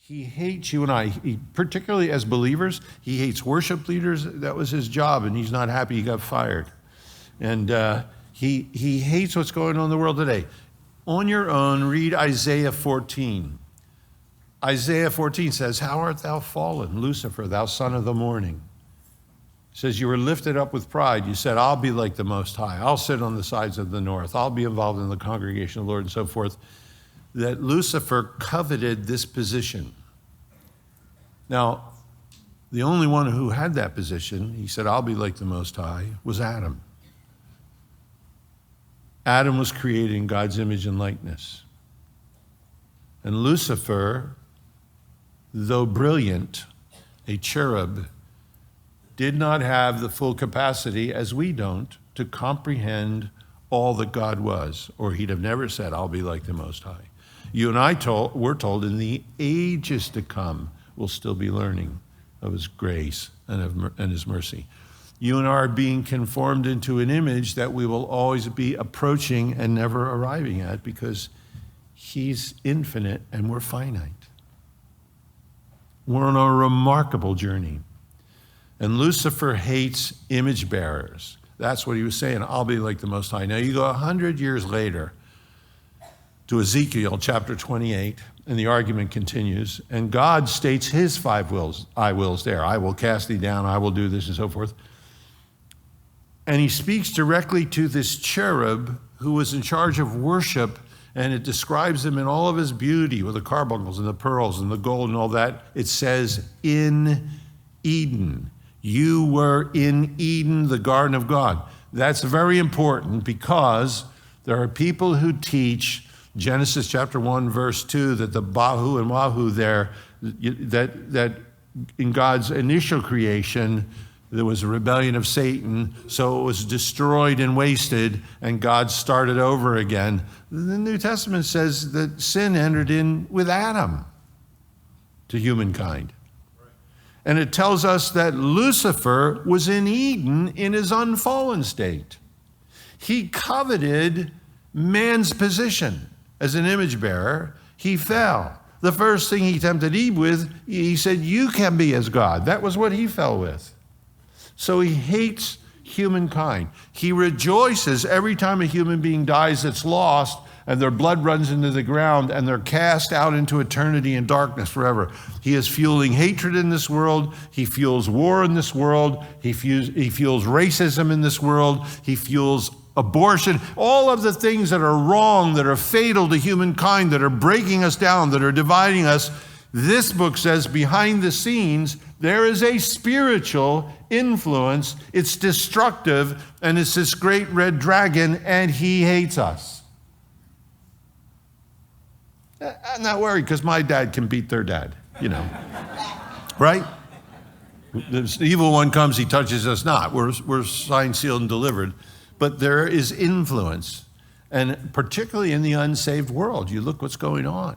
He hates you and I. Particularly as believers, he hates worship leaders. That was his job, and he's not happy he got fired. And he hates what's going on in the world today. On your own, read Isaiah 14. Isaiah 14 says, "How art thou fallen, Lucifer, thou son of the morning?" It says, "You were lifted up with pride. You said, I'll be like the Most High. I'll sit on the sides of the north. I'll be involved in the congregation of the Lord," and so forth. That Lucifer coveted this position. Now, the only one who had that position, he said, "I'll be like the Most High," was Adam. Adam was created in God's image and likeness. And Lucifer, though brilliant, a cherub, did not have the full capacity, as we don't, to comprehend all that God was, or he'd have never said, "I'll be like the Most High." You and I we're told in the ages to come, we'll still be learning of his grace and his mercy. You and I are being conformed into an image that we will always be approaching and never arriving at, because he's infinite and we're finite. We're on a remarkable journey. And Lucifer hates image bearers. That's what he was saying, "I'll be like the Most High." Now you go 100 years later to Ezekiel chapter 28, and the argument continues, and God states his 5 wills, "I wills" there. "I will cast thee down, I will do this," and so forth. And he speaks directly to this cherub who was in charge of worship, and it describes him in all of his beauty with the carbuncles and the pearls and the gold and all that. It says, "In Eden." You were in Eden, the garden of God. That's very important, because there are people who teach Genesis chapter 1, verse 2, that the Bahu and Wahu there, that in God's initial creation, there was a rebellion of Satan, so it was destroyed and wasted, and God started over again. The New Testament says that sin entered in with Adam to humankind. And it tells us that Lucifer was in Eden in his unfallen state. He coveted man's position as an image bearer. He fell. The first thing he tempted Eve with, he said, "You can be as God." That was what he fell with. So he hates humankind. He rejoices every time a human being dies that's lost, and their blood runs into the ground, and they're cast out into eternity and darkness forever. He is fueling hatred in this world. He fuels war in this world. He fuels racism in this world. He fuels abortion. All of the things that are wrong, that are fatal to humankind, that are breaking us down, that are dividing us. This book says behind the scenes, there is a spiritual influence. It's destructive, and it's this great red dragon, and he hates us. I'm not worried, because my dad can beat their dad, right? The evil one comes, he touches us not. We're signed, sealed, and delivered. But there is influence, and particularly in the unsaved world. You look what's going on.